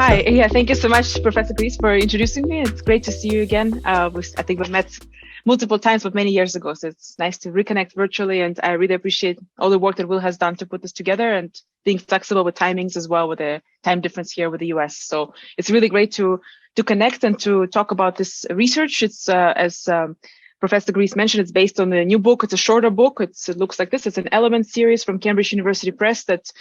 Hi, yeah, thank you so much, Professor Gries, for introducing me. It's great to see you again. I think we've met multiple times, but many years ago. So it's nice to reconnect virtually. And I really appreciate all the work that Will has done to put this together and being flexible with timings as well, with the time difference here with the US. So it's really great to connect and to talk about this research. It's as Professor Gries mentioned, it's based on a new book. It's a shorter book. It looks like this. It's an Element series from Cambridge University Press that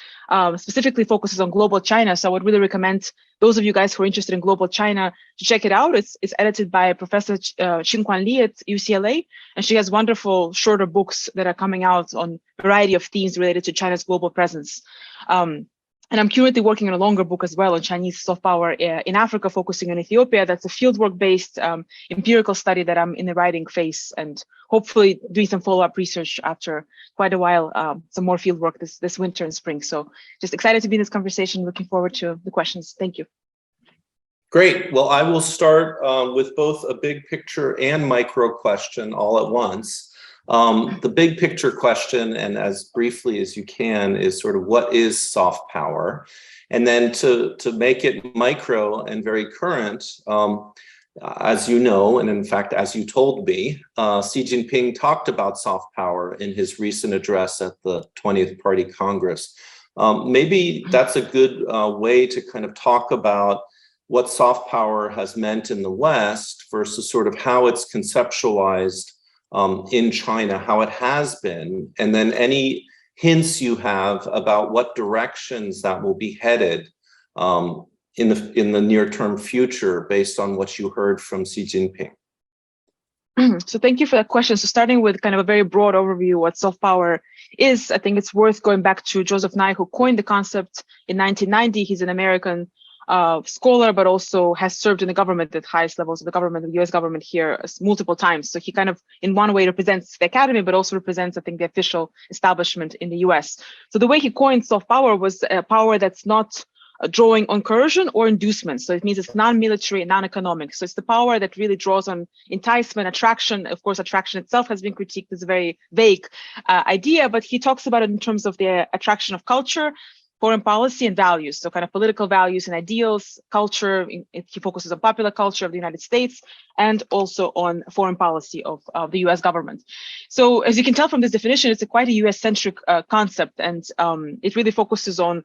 specifically focuses on global China. So I would really recommend those of you guys who are interested in global China to check it out. It's edited by Professor 𝗘𝘃𝗲𝗏 at UCLA, and she has wonderful shorter books that are coming out on a variety of themes related to China's global presence. And I'm currently working on a longer book as well on Chinese soft power in Africa, focusing on Ethiopia. That's a fieldwork-based empirical study that I'm in the writing phase, and hopefully doing some follow-up research after quite a while, some more fieldwork this winter and spring. So just excited to be in this conversation, looking forward to the questions. Thank you. Great. Well, I will start with both a big picture and micro question all at once. The big picture question, and as briefly as you can, is sort of what is soft power? And then to make it micro and very current, as you know, and in fact, as you told me, Xi Jinping talked about soft power in his recent address at the 20th Party Congress. Maybe that's a good way to kind of talk about what soft power has meant in the West versus sort of how it's conceptualized in China, how it has been, and then any hints you have about what directions that will be headed in the near-term future based on what you heard from Xi Jinping. So thank you for that question. So starting with kind of a very broad overview of what soft power is, I think it's worth going back to Joseph Nye, who coined the concept in 1990. He's an American scholar, but also has served in the government at highest levels of the government, the US government here multiple times. So he kind of, in one way, represents the academy, but also represents, I think, the official establishment in the US. So the way he coined soft power was a power that's not drawing on coercion or inducement. So it means it's non-military and non-economic. So it's the power that really draws on enticement, attraction. Of course, attraction itself has been critiqued as a very vague idea, but he talks about it in terms of the attraction of culture, foreign policy, and values. So kind of political values and ideals, culture. He focuses on popular culture of the United States and also on foreign policy of the US government. So as you can tell from this definition, it's quite a US-centric concept, and it really focuses on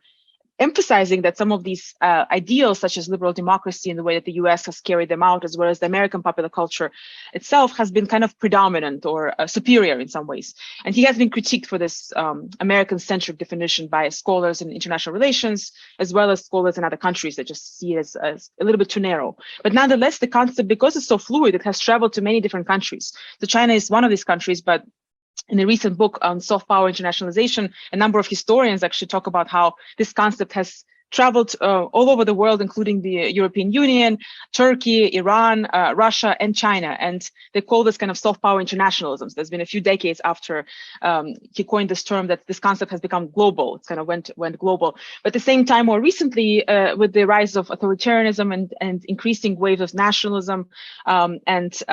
emphasizing that some of these ideals, such as liberal democracy and the way that the US has carried them out, as well as the American popular culture itself, has been kind of predominant or superior in some ways. And he has been critiqued for this American-centric definition by scholars in international relations, as well as scholars in other countries that just see it as a little bit too narrow. But nonetheless, the concept, because it's so fluid, it has traveled to many different countries. So China is one of these countries, but in a recent book on soft power internationalization, a number of historians actually talk about how this concept has traveled all over the world, including the European Union, Turkey, Iran, Russia, and China. And they call this kind of soft power internationalism. So there's been a few decades after he coined this term that this concept has become global. It's kind of went global. But at the same time, more recently, with the rise of authoritarianism and increasing waves of nationalism and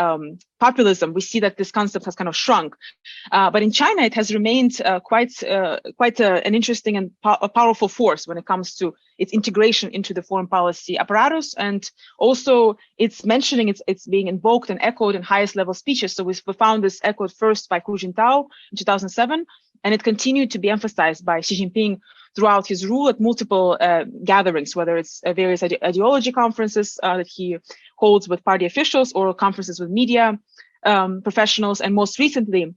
populism, we see that this concept has kind of shrunk. But in China, it has remained quite an interesting and a powerful force when it comes to its integration into the foreign policy apparatus, and also it's mentioning, it's being invoked and echoed in highest level speeches. So we found this echoed first by Hu Jintao in 2007, and it continued to be emphasized by Xi Jinping throughout his rule at multiple gatherings, whether it's various ideology conferences that he holds with party officials or conferences with media professionals, and most recently,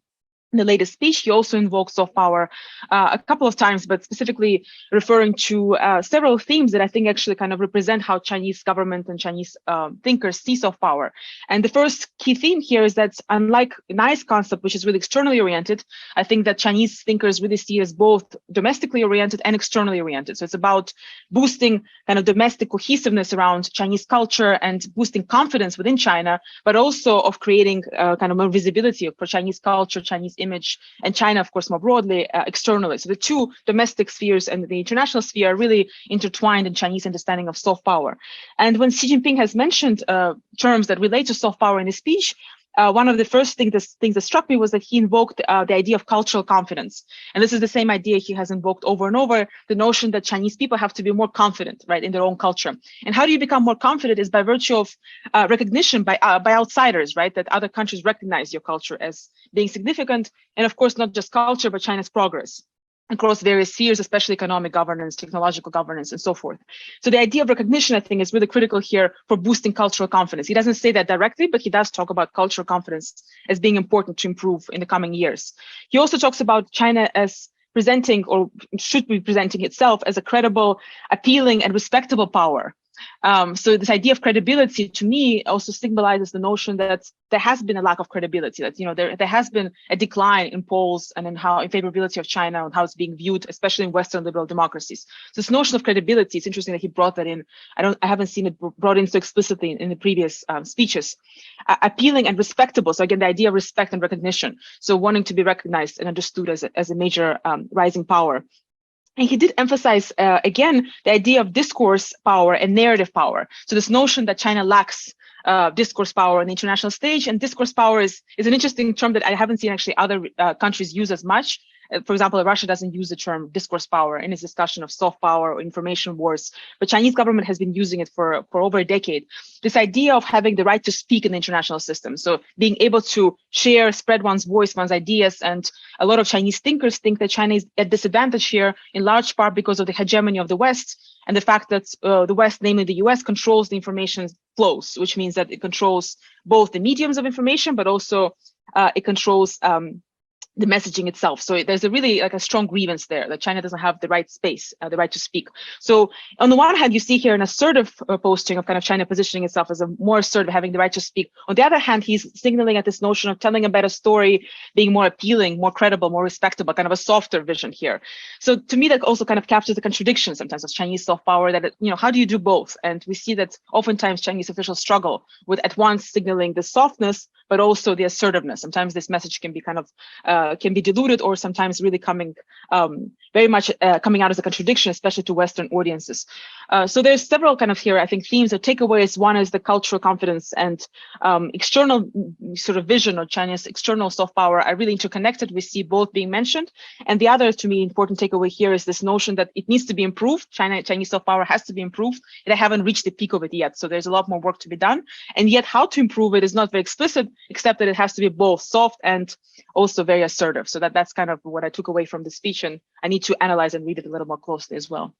in the latest speech, he also invoked soft power a couple of times, but specifically referring to several themes that I think actually kind of represent how Chinese government and Chinese thinkers see soft power. And the first key theme here is that unlike Nye's concept, which is really externally oriented, I think that Chinese thinkers really see it as both domestically oriented and externally oriented. So it's about boosting kind of domestic cohesiveness around Chinese culture and boosting confidence within China, but also of creating kind of more visibility for Chinese culture, Chinese image, and China, of course, more broadly, externally. So the two domestic spheres and the international sphere are really intertwined in Chinese understanding of soft power. And when Xi Jinping has mentioned terms that relate to soft power in his speech, one of the first things that struck me was that he invoked the idea of cultural confidence. And this is the same idea he has invoked over and over, the notion that Chinese people have to be more confident, right, in their own culture. And how do you become more confident is by virtue of recognition by outsiders, right, that other countries recognize your culture as being significant. And of course, not just culture, but China's progress across various spheres, especially economic governance, technological governance, and so forth. So the idea of recognition, I think, is really critical here for boosting cultural confidence. He doesn't say that directly, but he does talk about cultural confidence as being important to improve in the coming years. He also talks about China as presenting, or should be presenting itself as a credible, appealing, and respectable power. So this idea of credibility, to me, also symbolizes the notion that there has been a lack of credibility, that, you know, there has been a decline in polls and in favorability of China and how it's being viewed, especially in Western liberal democracies. So this notion of credibility, it's interesting that he brought that in. I haven't seen it brought in so explicitly in the previous speeches. Appealing and respectable. So again, the idea of respect and recognition. So wanting to be recognized and understood as a major rising power. And he did emphasize, again, the idea of discourse power and narrative power. So this notion that China lacks discourse power on the international stage, and discourse power is an interesting term that I haven't seen actually other countries use as much. For example, Russia doesn't use the term discourse power in its discussion of soft power or information wars, but Chinese government has been using it for over a decade. This idea of having the right to speak in the international system, so being able to share, spread one's voice, one's ideas, and a lot of Chinese thinkers think that China is at disadvantage here in large part because of the hegemony of the West and the fact that the West, namely the US, controls the information flows, which means that it controls both the mediums of information, but also it controls the messaging itself. So there's a really like a strong grievance there that China doesn't have the right space, the right to speak. So on the one hand, you see here an assertive posting of kind of China positioning itself as a more assertive, having the right to speak. On the other hand, he's signaling at this notion of telling a better story, being more appealing, more credible, more respectable, kind of a softer vision here. So to me, that also kind of captures the contradiction sometimes of Chinese soft power, that, you know, how do you do both? And we see that oftentimes Chinese officials struggle with at once signaling the softness, but also the assertiveness. Sometimes this message can be kind of can be diluted, or sometimes really coming very much coming out as a contradiction, especially to Western audiences. So there's several kind of here, I think, themes or takeaways. One is the cultural confidence and external sort of vision of China's external soft power are really interconnected. We see both being mentioned. And the other, to me, important takeaway here is this notion that it needs to be improved. Chinese soft power has to be improved. They haven't reached the peak of it yet. So there's a lot more work to be done. And yet how to improve it is not very explicit, except that it has to be both soft and also very assertive. So that's kind of what I took away from the speech, and I need to analyze and read it a little more closely as well.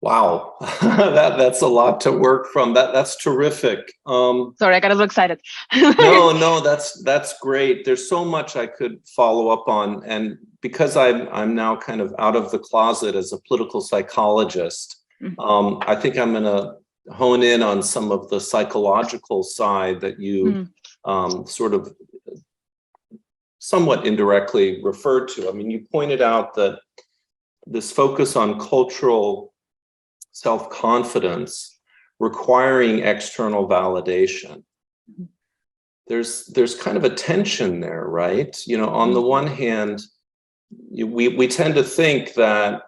Wow, that's a lot to work from. That's terrific. Sorry, I got a little excited. No, that's great. There's so much I could follow up on, and because I'm now kind of out of the closet as a political psychologist, I think I'm going to hone in on some of the psychological side that you sort of somewhat indirectly referred to. I mean, you pointed out that this focus on cultural self-confidence requiring external validation. There's kind of a tension there, right? You know, on the one hand, we tend to think that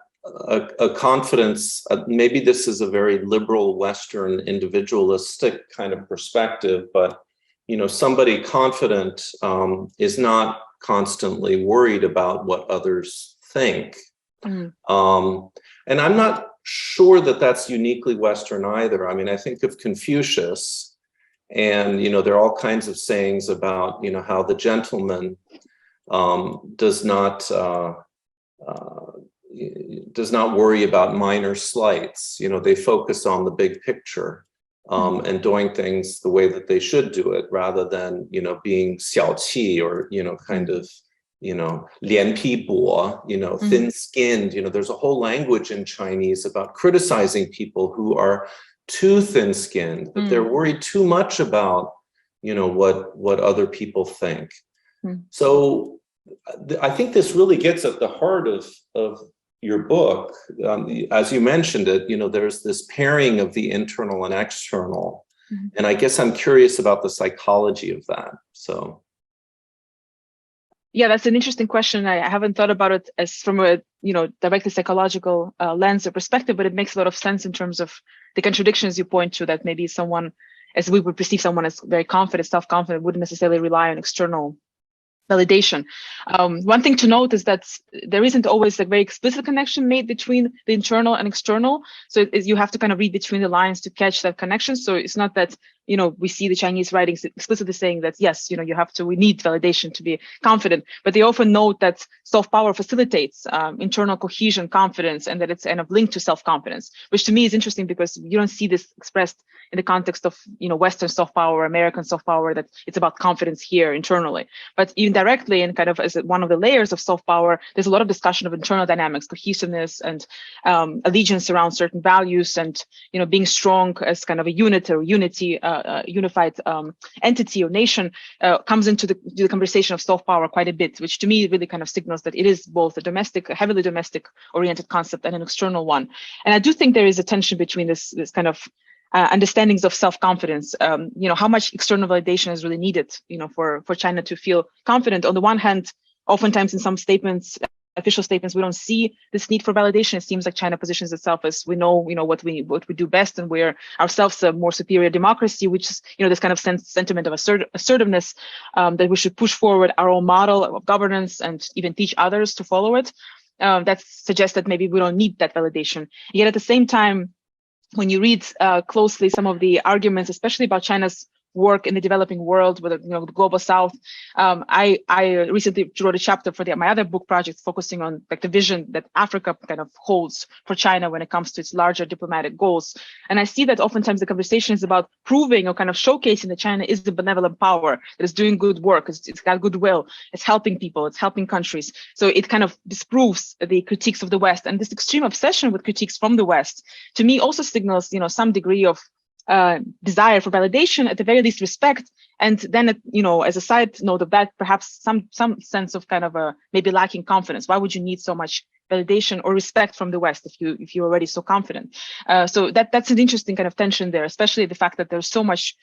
a confidence, maybe this is a very liberal Western individualistic kind of perspective, but you know, somebody confident is not constantly worried about what others think. And I'm not sure that that's uniquely Western either. I mean, I think of Confucius, and you know, there are all kinds of sayings about, you know, how the gentleman does not worry about minor slights. You know, they focus on the big picture. And doing things the way that they should do it, rather than, you know, being 小气 or, you know, kind of, you know, 脸皮薄, you know, thin-skinned. You know, there's a whole language in Chinese about criticizing people who are too thin-skinned, that they're worried too much about, you know, what other people think. So I think this really gets at the heart of your book. As you mentioned it, you know, there's this pairing of the internal and external. And I guess I'm curious about the psychology of that. So. Yeah, that's an interesting question. I haven't thought about it as from a, you know, directly psychological lens or perspective, but it makes a lot of sense in terms of the contradictions you point to, that maybe someone as we would perceive someone as very confident, self-confident, wouldn't necessarily rely on external validation. One thing to note is that there isn't always a very explicit connection made between the internal and external. So you have to kind of read between the lines to catch that connection. So it's not that, we see the Chinese writings explicitly saying that, yes, we need validation to be confident, but they often note that soft power facilitates internal cohesion, confidence, and that it's kind of linked to self-confidence, which to me is interesting because you don't see this expressed in the context of, Western soft power, American soft power, that it's about confidence here internally. But even directly and kind of as one of the layers of soft power, there's a lot of discussion of internal dynamics, cohesiveness, and allegiance around certain values, and being strong as kind of a unit or unity, unified entity or nation comes into the conversation of soft power quite a bit, which to me really kind of signals that it is both a heavily domestic oriented concept and an external one. And I do think there is a tension between this kind of understandings of self-confidence, how much external validation is really needed, for China to feel confident. On the one hand, oftentimes in some statements, official statements, we don't see this need for validation. It seems like China positions itself as we know, what we do best, and we're ourselves a more superior democracy, which is, this kind of sentiment of assertiveness, that we should push forward our own model of governance and even teach others to follow it. That suggests that maybe we don't need that validation. Yet at the same time, when you read closely some of the arguments, especially about China's work in the developing world with the global south, I recently wrote a chapter for my other book project focusing on the vision that Africa kind of holds for China when it comes to its larger diplomatic goals. And I see that oftentimes the conversation is about proving or kind of showcasing that China is the benevolent power that is doing good work, it's got goodwill, it's helping people, it's helping countries. So it kind of disproves the critiques of the West, and this extreme obsession with critiques from the West to me also signals some degree of desire for validation, at the very least respect, and then as a side note of that, perhaps some sense of kind of maybe lacking confidence. Why would you need so much validation or respect from the West if you're already so confident? So that's an interesting kind of tension there, especially the fact that there's so much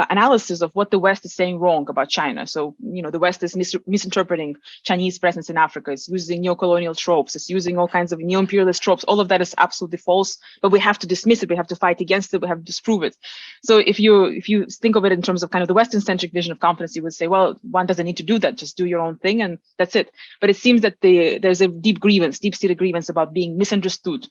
analysis of what the West is saying wrong about China. So, the West is misinterpreting Chinese presence in Africa. It's using neocolonial tropes. It's using all kinds of neo-imperialist tropes. All of that is absolutely false, but we have to dismiss it. We have to fight against it. We have to disprove it. So if you think of it in terms of kind of the Western-centric vision of confidence, you would say, well, one doesn't need to do that. Just do your own thing and that's it. But it seems that there's a deep-seated grievance about being misunderstood.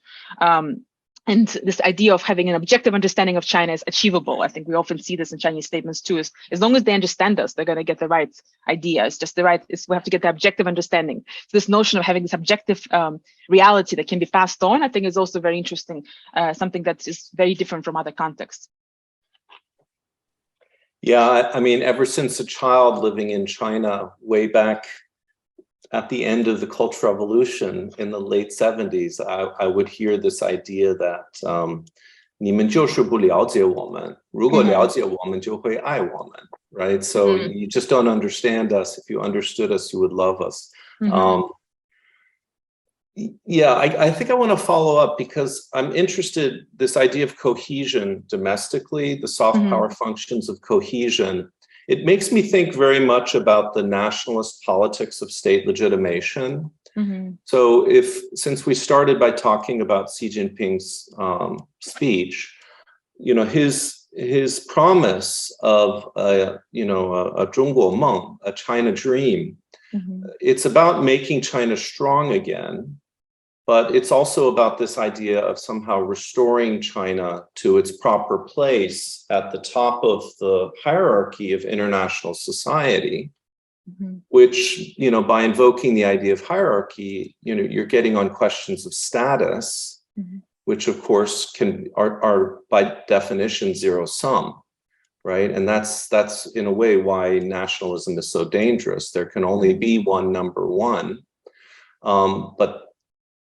And this idea of having an objective understanding of China is achievable. I think we often see this in Chinese statements too, is as long as they understand us, they're going to get the right idea. It's just we have to get the objective understanding. So this notion of having this objective reality that can be passed on, I think is also very interesting, something that is very different from other contexts. Yeah, I mean, ever since a child living in China way back at the end of the Cultural Revolution in the late 70s, I would hear this idea that 你们就是不了解我们，如果了解我们就会爱我们, right? So you just don't understand us. If you understood us, you would love us. Yeah, I think I want to follow up because I'm interested, this idea of cohesion domestically, the soft power functions of cohesion. It makes me think very much about the nationalist politics of state legitimation. So since we started by talking about Xi Jinping's speech, his promise of a 中国梦, a China dream, it's about making China strong again. But it's also about this idea of somehow restoring China to its proper place at the top of the hierarchy of international society, which, by invoking the idea of hierarchy, you're getting on questions of status, which of course are by definition zero-sum, right? And that's in a way why nationalism is so dangerous. There can only be one number one, but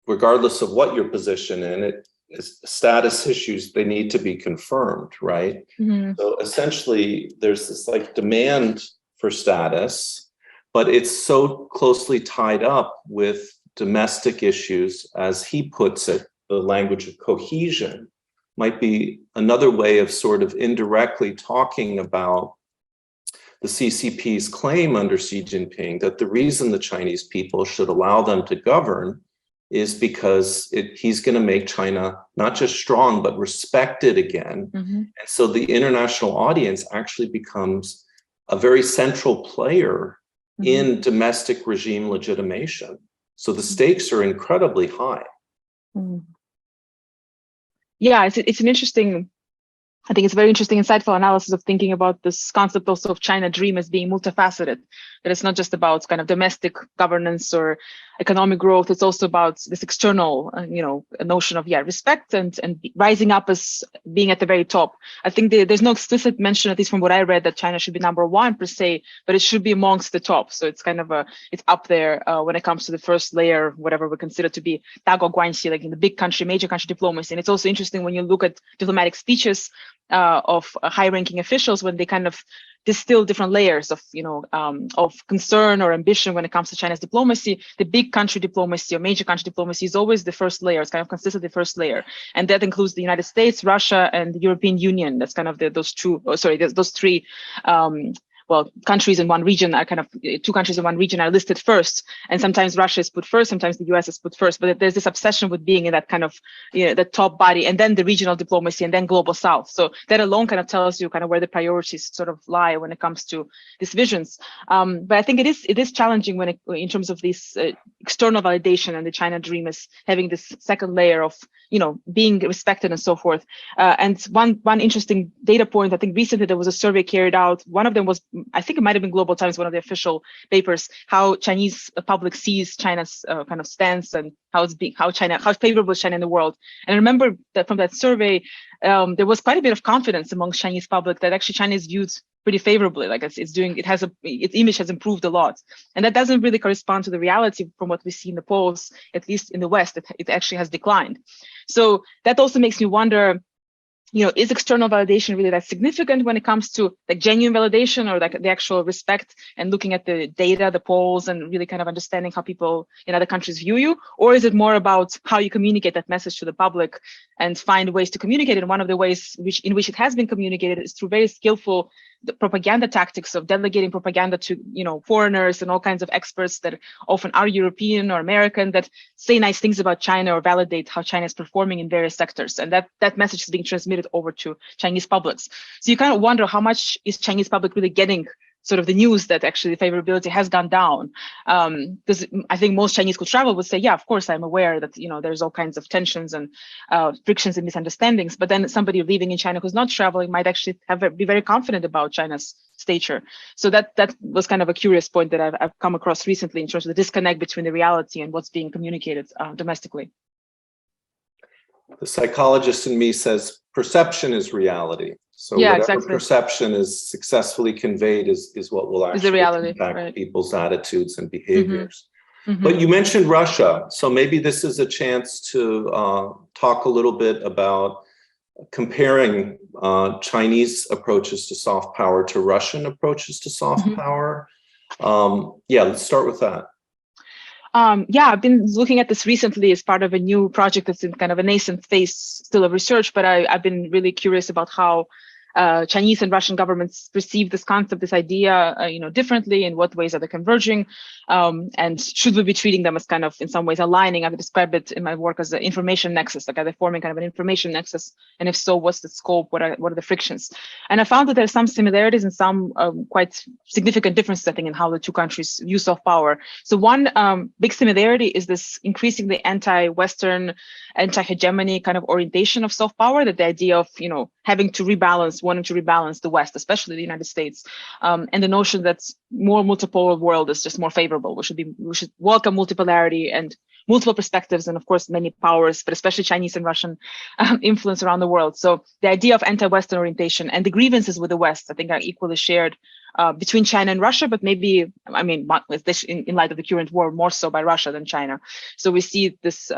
regardless of what your position in, status issues, they need to be confirmed, right? So essentially, there's this demand for status, but it's so closely tied up with domestic issues, as he puts it, the language of cohesion might be another way of sort of indirectly talking about the CCP's claim under Xi Jinping that the reason the Chinese people should allow them to govern is because he's going to make China not just strong, but respected again. And so the international audience actually becomes a very central player in domestic regime legitimation. So the stakes are incredibly high. Yeah, it's an interesting, I think it's a very interesting, insightful analysis of thinking about this concept also of China dream as being multifaceted, that it's not just about kind of domestic governance or economic growth. It's also about this external, a notion of, respect and rising up as being at the very top. I think there's no explicit mention, at least from what I read, that China should be number one per se, but it should be amongst the top. So it's kind of it's up there when it comes to the first layer, whatever we consider to be 大国关系, like in the big country, major country diplomacy. And it's also interesting when you look at diplomatic speeches of high-ranking officials, when they kind of distill different layers of, of concern or ambition when it comes to China's diplomacy. The big country diplomacy or major country diplomacy is always the first layer. It's kind of consistently the first layer, and that includes the United States, Russia, and the European Union. That's kind of those three. Countries in one region are kind of, two countries in one region are listed first, and sometimes Russia is put first, sometimes the US is put first, but there's this obsession with being in that kind of, the top body, and then the regional diplomacy, and then global south. So that alone kind of tells you kind of where the priorities sort of lie when it comes to these visions. But I think it is challenging in terms of this external validation, and the China dream is having this second layer of, being respected and so forth. And one interesting data point, I think recently there was a survey carried out. One of them was, I think it might have been Global Times, one of the official papers, how Chinese public sees China's kind of stance and how favorable is China in the world. And I remember that from that survey, there was quite a bit of confidence amongst Chinese public that actually China is viewed pretty favorably, like its image has improved a lot. And that doesn't really correspond to the reality from what we see in the polls, at least in the West. It actually has declined. So that also makes me wonder, is external validation really that significant when it comes to like genuine validation, or like the actual respect and looking at the data, the polls, and really kind of understanding how people in other countries view you? Or is it more about how you communicate that message to the public and find ways to communicate it? And one of the ways in which it has been communicated is through very skillful propaganda tactics of delegating propaganda to foreigners and all kinds of experts that often are European or American, that say nice things about China or validate how China is performing in various sectors, and that message is being transmitted over to Chinese publics. So you kind of wonder, how much is Chinese public really getting sort of the news that actually the favorability has gone down? Because I think most Chinese who travel would say, yeah, of course, I'm aware that, there's all kinds of tensions and frictions and misunderstandings. But then somebody living in China who's not traveling might actually be very confident about China's stature. So that was kind of a curious point that I've come across recently in terms of the disconnect between the reality and what's being communicated domestically. The psychologist in me says perception is reality. So whatever perception is successfully conveyed is what will actually impact people's attitudes and behaviors. But you mentioned Russia, so maybe this is a chance to talk a little bit about comparing Chinese approaches to soft power to Russian approaches to soft power. Let's start with that. I've been looking at this recently as part of a new project that's in kind of a nascent phase still of research, but I've been really curious about how Chinese and Russian governments perceive this concept, this idea, differently. In what ways are they converging? And should we be treating them as kind of, in some ways, aligning? I've described it in my work as an information nexus, like are they forming kind of an information nexus? And if so, what's the scope? What are the frictions? And I found that there's some similarities and some quite significant differences, I think, in how the two countries view soft power. So one big similarity is this increasingly anti-Western, anti-hegemony kind of orientation of soft power, that the idea of, wanting to rebalance the West, especially the United States, and the notion that more multipolar world is just more favorable. We should welcome multipolarity and multiple perspectives, and of course many powers, but especially Chinese and Russian influence around the world. So the idea of anti-Western orientation and the grievances with the West, I think, are equally shared between China and Russia, but maybe, with this in light of the current war, more so by Russia than China. So we see this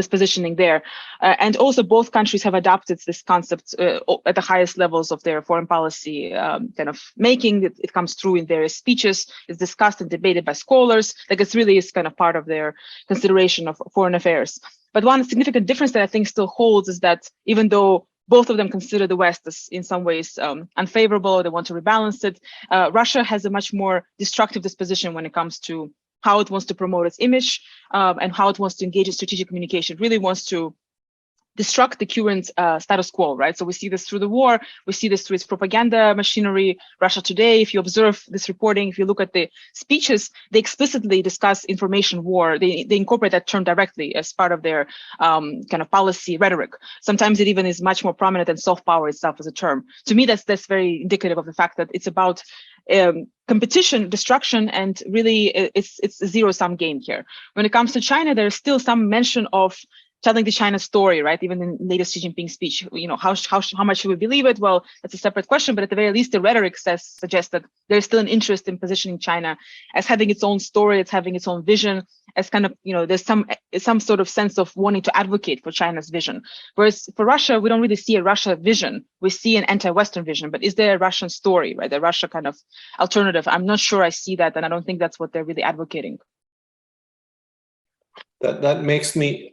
positioning there, and also both countries have adopted this concept at the highest levels of their foreign policy kind of making. It comes through in various speeches. It's discussed and debated by scholars. Like it really is kind of part of their consideration of foreign affairs. But one significant difference that I think still holds is that even though both of them consider the West as in some ways unfavorable, or they want to rebalance it, Russia has a much more destructive disposition when it comes to how it wants to promote its image, and how it wants to engage in strategic communication. It really wants to destruct the current status quo, right? So we see this through the war, we see this through its propaganda machinery. Russia Today, if you observe this reporting, if you look at the speeches, they explicitly discuss information war. They incorporate that term directly as part of their kind of policy rhetoric. Sometimes it even is much more prominent than soft power itself as a term. To me, that's very indicative of the fact that it's about competition, destruction, and really it's a zero-sum game here. When it comes to China, there's still some mention of telling the China story, right? Even in latest Xi Jinping speech, how much should we believe it? Well, that's a separate question, but at the very least, the rhetoric suggests that there's still an interest in positioning China as having its own story, it's having its own vision, as kind of, there's some sort of sense of wanting to advocate for China's vision. Whereas for Russia, we don't really see a Russia vision. We see an anti-Western vision, but is there a Russian story, right? A Russia kind of alternative? I'm not sure I see that, and I don't think that's what they're really advocating. That makes me,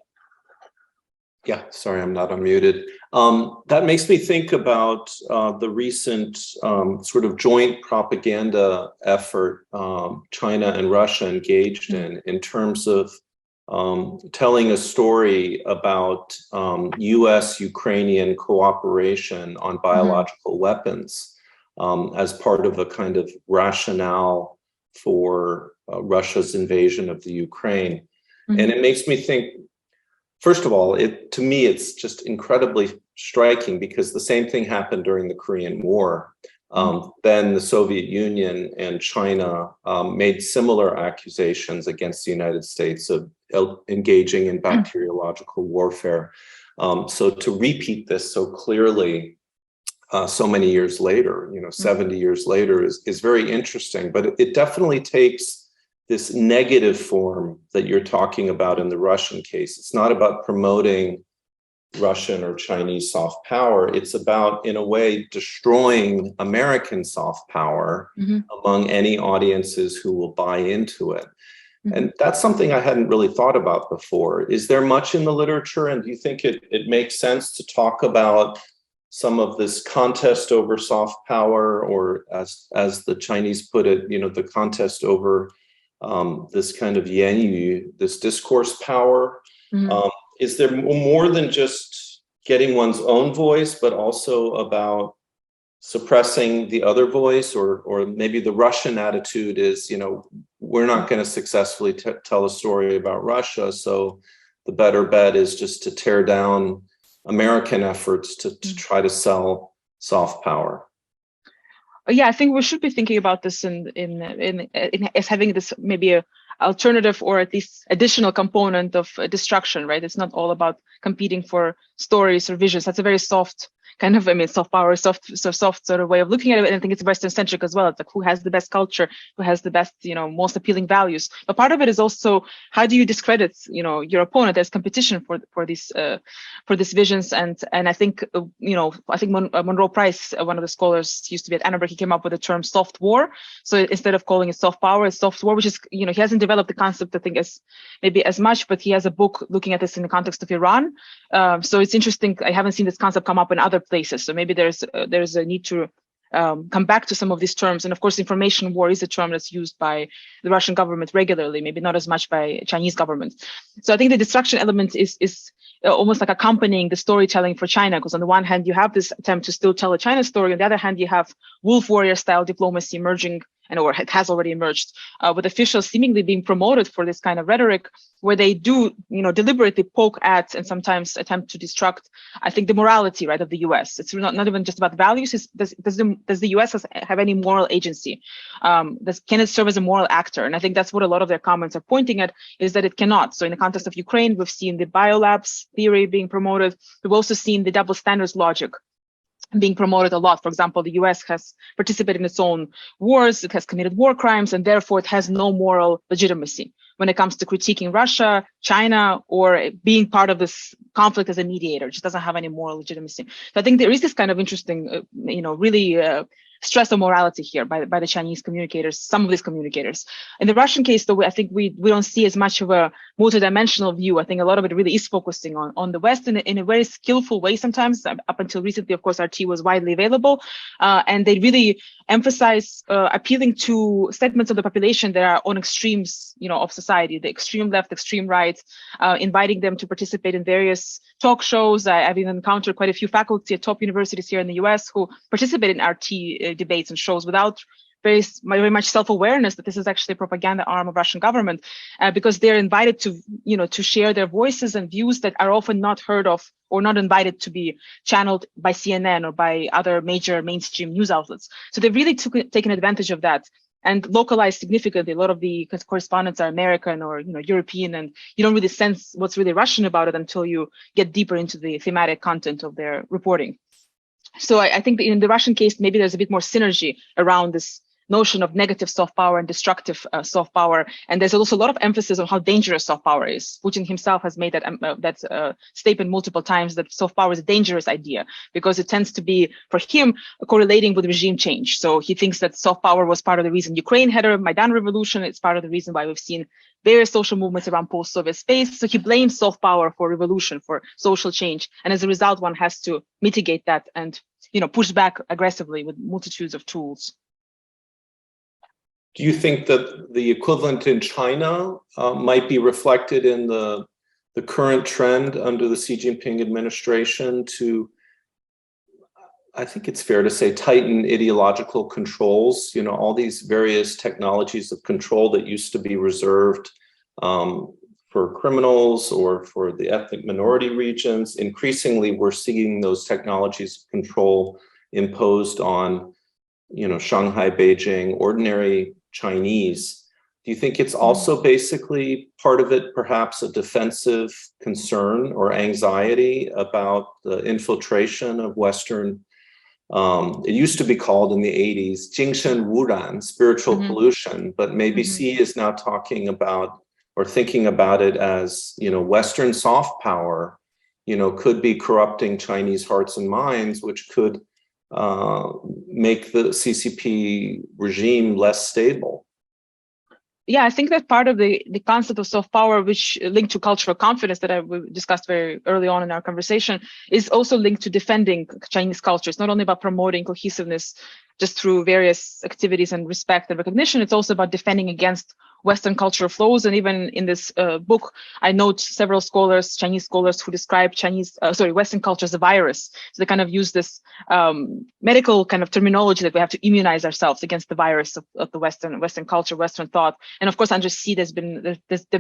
yeah, sorry, I'm not unmuted. That makes me think about the recent sort of joint propaganda effort China and Russia engaged in terms of telling a story about US-Ukrainian cooperation on biological weapons as part of a kind of rationale for Russia's invasion of the Ukraine. And it makes me think, first of all, to me, it's just incredibly striking because the same thing happened during the Korean War. Then the Soviet Union and China made similar accusations against the United States of engaging in bacteriological warfare. So to repeat this so clearly so many years later, 70 years later is very interesting, but it definitely takes this negative form that you're talking about in the Russian case. It's not about promoting Russian or Chinese soft power. It's about, in a way, destroying American soft power among any audiences who will buy into it. And that's something I hadn't really thought about before. Is there much in the literature, and do you think it makes sense to talk about some of this contest over soft power, or as the Chinese put it, the contest over this kind of yanyu, this discourse power? Is there more than just getting one's own voice, but also about suppressing the other voice? Or maybe the Russian attitude is, we're not going to successfully tell a story about Russia, so the better bet is just to tear down American efforts to try to sell soft power. Yeah, I think we should be thinking about this in as having this maybe a alternative or at least additional component of destruction, right? It's not all about competing for stories or visions. That's a very soft kind of, soft power, soft sort of way of looking at it. And I think it's Western centric as well. It's like who has the best culture, who has the best, most appealing values. But part of it is also how do you discredit, your opponent as competition for these visions. And I think, I think Monroe Price, one of the scholars used to be at Annenberg, he came up with the term soft war. So instead of calling it soft power, it's soft war, which is, he hasn't developed the concept, I think, as much, but he has a book looking at this in the context of Iran. So it's interesting. I haven't seen this concept come up in other places. So maybe there's a need to come back to some of these terms. And of course, information war is a term that's used by the Russian government regularly, maybe not as much by Chinese government. So I think the destruction element is almost like accompanying the storytelling for China, because on the one hand, you have this attempt to still tell a China story. On the other hand, you have wolf warrior style diplomacy emerging, or it has already emerged, with officials seemingly being promoted for this kind of rhetoric, where they do, deliberately poke at and sometimes attempt to destruct, I think, the morality, right, of the U.S. It's not even just about values. Does the U.S. have any moral agency? Can it serve as a moral actor? And I think that's what a lot of their comments are pointing at, is that it cannot. So in the context of Ukraine, we've seen the biolabs theory being promoted. We've also seen the double standards logic being promoted a lot. For example, the US has participated in its own wars, it has committed war crimes, and therefore it has no moral legitimacy when it comes to critiquing Russia, China, or being part of this conflict as a mediator. It just doesn't have any moral legitimacy. So I think there is this kind of interesting, really stress of morality here by the Chinese communicators, some of these communicators. In the Russian case, though, I think we don't see as much of a multidimensional view. I think a lot of it really is focusing on the West in a very skillful way sometimes. Up until recently, of course, RT was widely available, and they really emphasize appealing to segments of the population that are on extremes, of society, the extreme left, extreme right, inviting them to participate in various talk shows. I've even encountered quite a few faculty at top universities here in the US who participate in RT debates and shows without very much self-awareness that this is actually a propaganda arm of Russian government, because they're invited to share their voices and views that are often not heard of or not invited to be channeled by CNN or by other major mainstream news outlets. So they've really taken advantage of that and localized significantly. A lot of the correspondents are American or European, and you don't really sense what's really Russian about it until you get deeper into the thematic content of their reporting. So I think that in the Russian case, maybe there's a bit more synergy around this notion of negative soft power and destructive soft power. And there's also a lot of emphasis on how dangerous soft power is. Putin himself has made that statement multiple times, that soft power is a dangerous idea because it tends to be, for him, correlating with regime change. So he thinks that soft power was part of the reason Ukraine had a Maidan revolution. It's part of the reason why we've seen various social movements around post-Soviet space. So he blames soft power for revolution, for social change. And as a result, one has to mitigate that and push back aggressively with multitudes of tools. Do you think that the equivalent in China might be reflected in the current trend under the Xi Jinping administration to, I think it's fair to say, tighten ideological controls? All these various technologies of control that used to be reserved for criminals or for the ethnic minority regions. Increasingly, we're seeing those technologies of control imposed on, Shanghai, Beijing, ordinary Chinese. Do you think it's also basically part of it, perhaps a defensive concern or anxiety about the infiltration of Western, it used to be called in the 80s, 精神污染, spiritual pollution, but maybe Xi is now talking about or thinking about it as, Western soft power, could be corrupting Chinese hearts and minds, which could make the CCP regime less stable. Yeah, I think that part of the concept of soft power, which linked to cultural confidence that we discussed very early on in our conversation, is also linked to defending Chinese culture. It's not only about promoting cohesiveness just through various activities and respect and recognition, it's also about defending against Western cultural flows. And even in this book, I note several scholars, Chinese scholars, who describe Western culture as a virus. So they kind of use this medical kind of terminology that we have to immunize ourselves against the virus of the Western culture, Western thought. And of course, under Xi, there've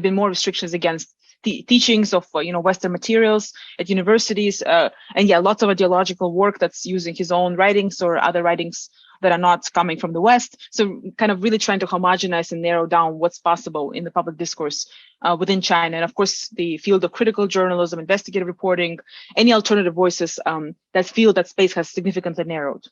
been more restrictions against teachings of Western materials at universities, and lots of ideological work that's using his own writings or other writings that are not coming from the West. So kind of really trying to homogenize and narrow down what's possible in the public discourse within China. And of course, the field of critical journalism, investigative reporting, any alternative voices, that space has significantly narrowed.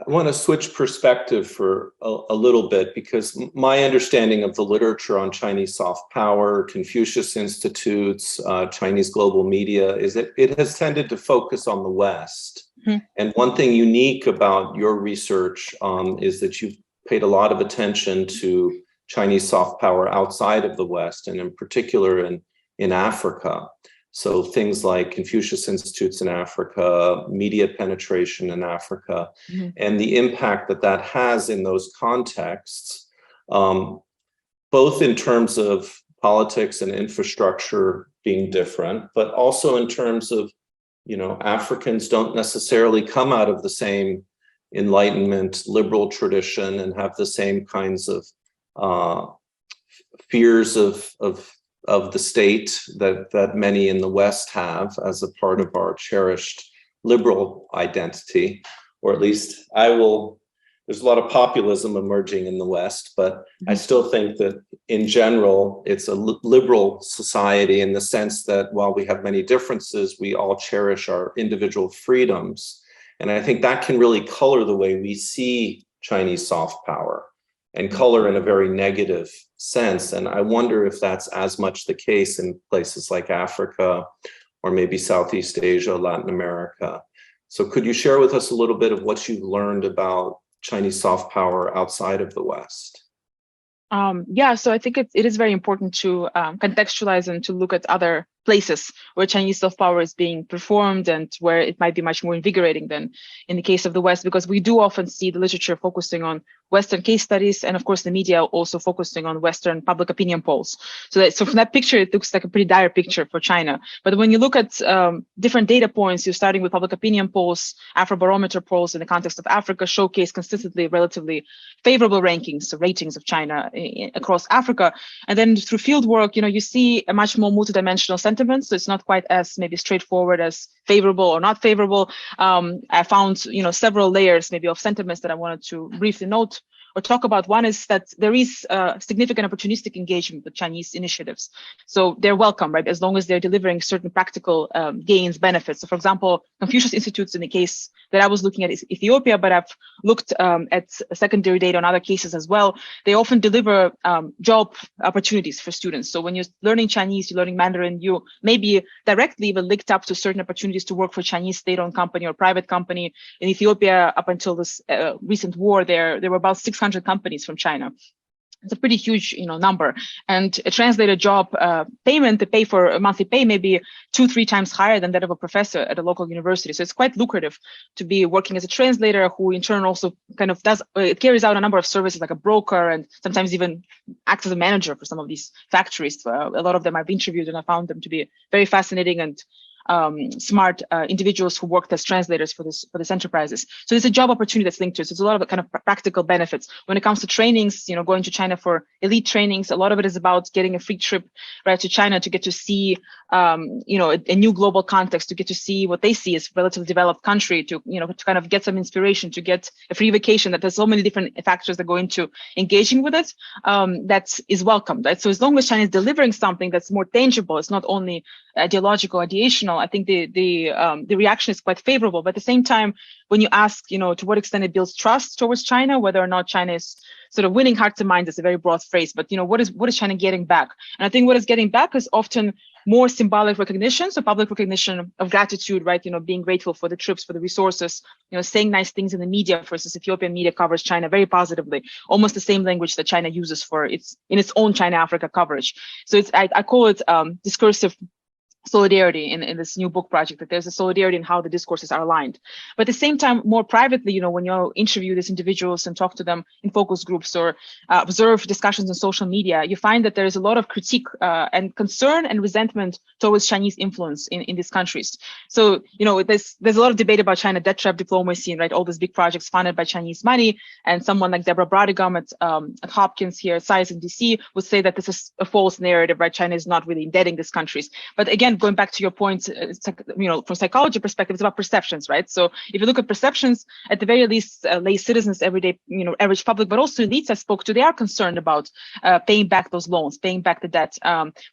I want to switch perspective for a little bit, because my understanding of the literature on Chinese soft power, Confucius Institutes, Chinese global media, is that it has tended to focus on the West. And one thing unique about your research is that you've paid a lot of attention to Chinese soft power outside of the West, and in particular in Africa. So things like Confucius Institutes in Africa, media penetration in Africa, and the impact that has in those contexts, both in terms of politics and infrastructure being different, but also in terms of, Africans don't necessarily come out of the same Enlightenment liberal tradition and have the same kinds of fears of the state that many in the West have as a part of our cherished liberal identity, or at least there's a lot of populism emerging in the West, but I still think that in general, it's a liberal society in the sense that while we have many differences, we all cherish our individual freedoms. And I think that can really color the way we see Chinese soft power, and color in a very negative sense. And I wonder if that's as much the case in places like Africa or maybe Southeast Asia, Latin America. So could you share with us a little bit of what you've learned about Chinese soft power outside of the West? Yeah, so I think it is very important to contextualize and to look at other places where Chinese soft power is being performed and where it might be much more invigorating than in the case of the West, because we do often see the literature focusing on Western case studies, and of course the media also focusing on Western public opinion polls. So from that picture, it looks like a pretty dire picture for China. But when you look at different data points, you're starting with public opinion polls, Afrobarometer polls in the context of Africa showcase consistently relatively favorable rankings, so ratings of China across Africa. And then through field work, you see a much more multidimensional sentiment. So it's not quite as maybe straightforward as favorable or not favorable. I found, several layers maybe of sentiments that I wanted to briefly note or talk about. One is that there is significant opportunistic engagement with Chinese initiatives. So they're welcome, right? As long as they're delivering certain practical gains, benefits. So for example, Confucius Institutes in the case that I was looking at is Ethiopia, but I've looked at secondary data on other cases as well. They often deliver job opportunities for students. So when you're learning Chinese, you're learning Mandarin, you may be directly even linked up to certain opportunities to work for a Chinese state-owned company or private company. In Ethiopia, up until this recent war, there were about 600 companies from China. It's a pretty huge, number. And a translator job payment, the pay for a monthly pay may be 2-3 times higher than that of a professor at a local university. So it's quite lucrative to be working as a translator, who in turn also kind of carries out a number of services like a broker, and sometimes even acts as a manager for some of these factories. A lot of them I've interviewed, and I found them to be very fascinating and smart individuals who worked as translators for this enterprises. So there's a job opportunity that's linked to it. So there's a lot of kind of practical benefits. When it comes to trainings, going to China for elite trainings, a lot of it is about getting a free trip right to China to get to see, a new global context, to get to see what they see as a relatively developed country, to kind of get some inspiration, to get a free vacation. That there's so many different factors that go into engaging with it. That is welcomed, right? So as long as China is delivering something that's more tangible, it's not only ideological, ideational, I think the reaction is quite favorable. But at the same time, when you ask, to what extent it builds trust towards China, whether or not China is sort of winning hearts and minds is a very broad phrase, but what is China getting back? And I think what is getting back is often more symbolic recognition, so public recognition of gratitude, right? Being grateful for the trips, for the resources, saying nice things in the media. For instance, Ethiopian media covers China very positively, almost the same language that China uses for its own China-Africa coverage. So I call it discursive solidarity in this new book project, that there's a solidarity in how the discourses are aligned. But at the same time, more privately, when you interview these individuals and talk to them in focus groups or observe discussions on social media, you find that there is a lot of critique and concern and resentment towards Chinese influence in these countries. So, there's a lot of debate about China debt trap diplomacy, and right, all these big projects funded by Chinese money. And someone like 𝗱𝗲𝗁 at Hopkins here, SAIS in DC, would say that this is a false narrative, right? China is not really indebting these countries. But again, going back to your point, from psychology perspective, it's about perceptions, right? So if you look at perceptions, at the very least, lay citizens, everyday, average public, but also elites I spoke to, they are concerned about paying back those loans, paying back the debt.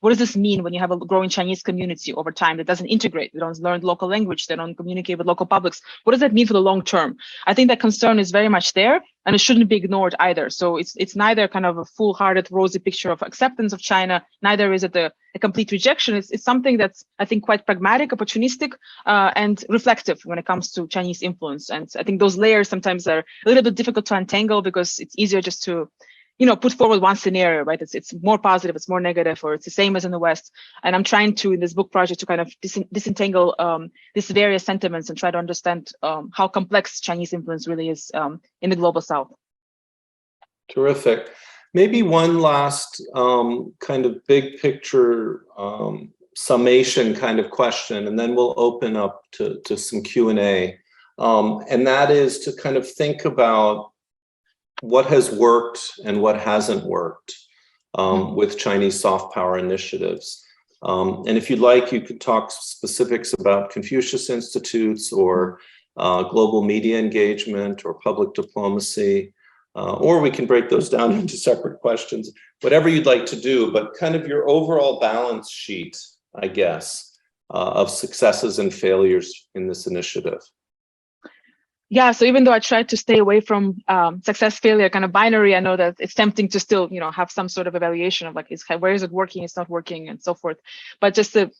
What does this mean when you have a growing Chinese community over time that doesn't integrate? They don't learn local language, they don't communicate with local publics. What does that mean for the long term? I think that concern is very much there, and it shouldn't be ignored either. So it's neither kind of a full-hearted, rosy picture of acceptance of China, neither is it a complete rejection. It's something that's, I think, quite pragmatic, opportunistic, and reflective when it comes to Chinese influence. And I think those layers sometimes are a little bit difficult to untangle, because it's easier just to put forward one scenario, right? It's more positive, it's more negative, or it's the same as in the West. And I'm trying to, in this book project, to kind of disentangle these various sentiments and try to understand how complex Chinese influence really is in the global South. Terrific. Maybe one last kind of big picture summation kind of question, and then we'll open up to some Q&A. And that is to kind of think about what has worked and what hasn't worked with Chinese soft power initiatives. And if you'd like, you could talk specifics about Confucius Institutes or global media engagement or public diplomacy, or we can break those down into separate questions, whatever you'd like to do, but kind of your overall balance sheet, I guess, of successes and failures in this initiative. Yeah, so even though I tried to stay away from success failure kind of binary, I know that it's tempting to still, have some sort of evaluation of like, where is it working, it's not working, and so forth. But just a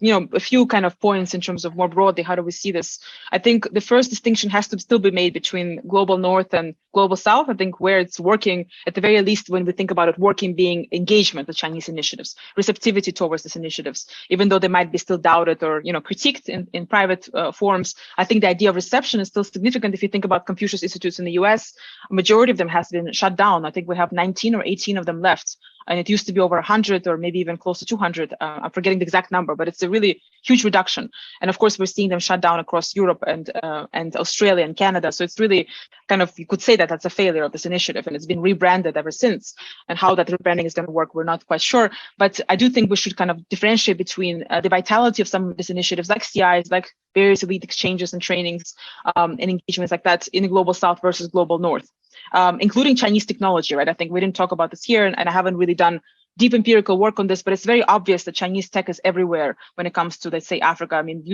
few kind of points in terms of more broadly, how do we see this? I think the first distinction has to still be made between global north and global south. I think where it's working, at the very least, when we think about it working, being engagement with Chinese initiatives, receptivity towards these initiatives, even though they might be still doubted or critiqued in private forums. I think the idea of reception is still significant. If you think about Confucius Institutes in the US, a majority of them has been shut down. I think we have 19 or 18 of them left. And it used to be over 100 or maybe even close to 200. I'm forgetting the exact number, but it's a really huge reduction. And of course, we're seeing them shut down across Europe and Australia and Canada. So it's really kind of, you could say that that's a failure of this initiative, and it's been rebranded ever since. And how that rebranding is going to work, we're not quite sure. But I do think we should kind of differentiate between the vitality of some of these initiatives, like CIs, like various elite exchanges and trainings and engagements like that in the global south versus global north. Including Chinese technology, right? I think we didn't talk about this here, and I haven't really done deep empirical work on this, but it's very obvious that Chinese tech is everywhere when it comes to, let's say, Africa. I mean,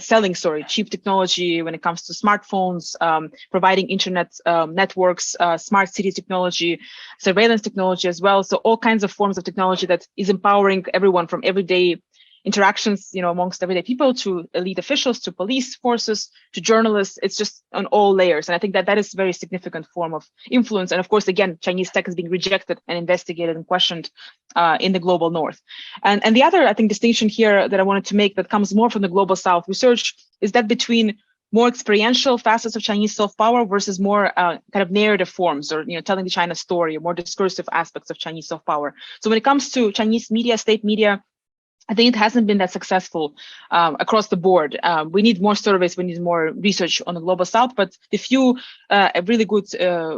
selling cheap technology when it comes to smartphones, providing internet networks, smart city technology, surveillance technology as well. So all kinds of forms of technology that is empowering everyone from everyday interactions, amongst everyday people to elite officials, to police forces, to journalists. It's just on all layers. And I think that is a very significant form of influence. And of course, again, Chinese tech is being rejected and investigated and questioned in the global north. And the other, I think, distinction here that I wanted to make that comes more from the global south research is that between more experiential facets of Chinese soft power versus more kind of narrative forms, or telling the China story, or more discursive aspects of Chinese soft power. So when it comes to Chinese media, state media, I think it hasn't been that successful across the board. We need more surveys, we need more research on the global south, but the few really good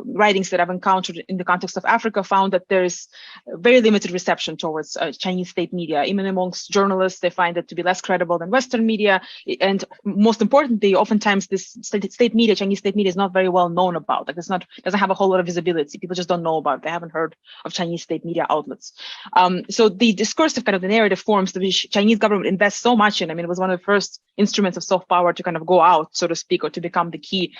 writings that I've encountered in the context of Africa found that there is very limited reception towards Chinese state media. Even amongst journalists, they find it to be less credible than Western media. And most importantly, oftentimes this state media, Chinese state media, is not very well known about. Like doesn't have a whole lot of visibility. People just don't know about it. They haven't heard of Chinese state media outlets. So the discursive kind of the narrative forms the Chinese government invests so much in. I mean, it was one of the first instruments of soft power to kind of go out, so to speak, or to become the key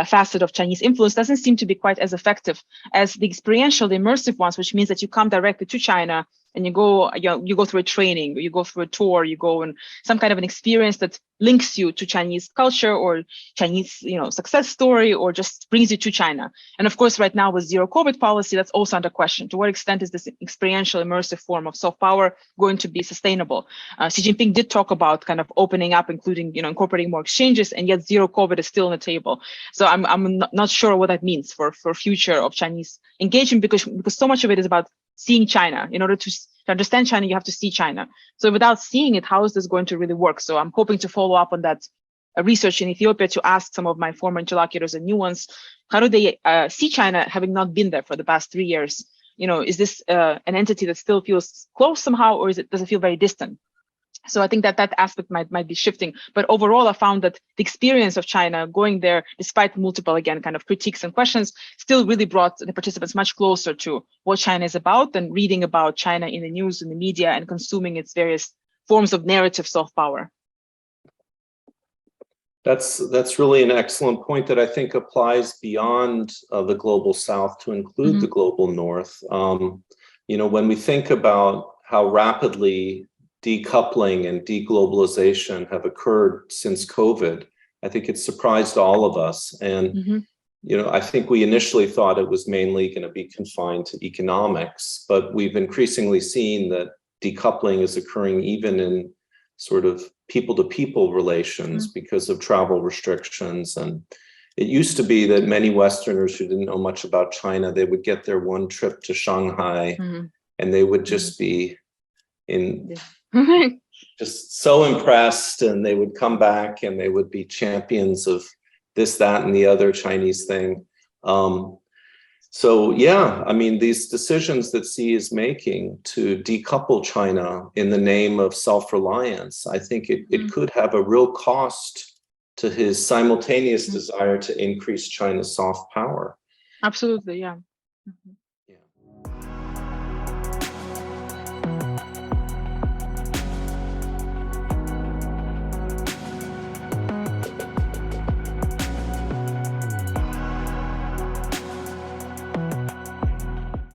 facet of Chinese influence. Doesn't seem to be quite as effective as the experiential, the immersive ones, which means that you come directly to China and you go through a training, or you go through a tour, you go on some kind of an experience that links you to Chinese culture or Chinese, success story, or just brings you to China. And of course, right now with zero COVID policy, that's also under question. To what extent is this experiential, immersive form of soft power going to be sustainable? Xi Jinping did talk about kind of opening up, including, incorporating more exchanges, and yet zero COVID is still on the table. So I'm not sure what that means for future of Chinese engagement, because so much of it is about seeing China. In order to understand China, you have to see China. So without seeing it, how is this going to really work? So I'm hoping to follow up on that research in Ethiopia to ask some of my former interlocutors and new ones, how do they see China, having not been there for the past 3 years? Is this an entity that still feels close somehow, or does it feel very distant? So I think that aspect might be shifting. But overall, I found that the experience of China going there, despite multiple, again, kind of critiques and questions, still really brought the participants much closer to what China is about than reading about China in the news and the media and consuming its various forms of narrative soft power. That's really an excellent point that I think applies beyond the global south to include the global north. When we think about how rapidly decoupling and deglobalization have occurred since COVID, I think it surprised all of us. And, I think we initially thought it was mainly going to be confined to economics, but we've increasingly seen that decoupling is occurring even in sort of people-to-people relations because of travel restrictions. And it used to be that many Westerners who didn't know much about China, they would get their one trip to Shanghai and they would just be just so impressed, and they would come back and they would be champions of this, that, and the other Chinese thing. So yeah, I mean, these decisions that Xi is making to decouple China in the name of self-reliance, I think it could have a real cost to his simultaneous desire to increase China's soft power. Absolutely, yeah.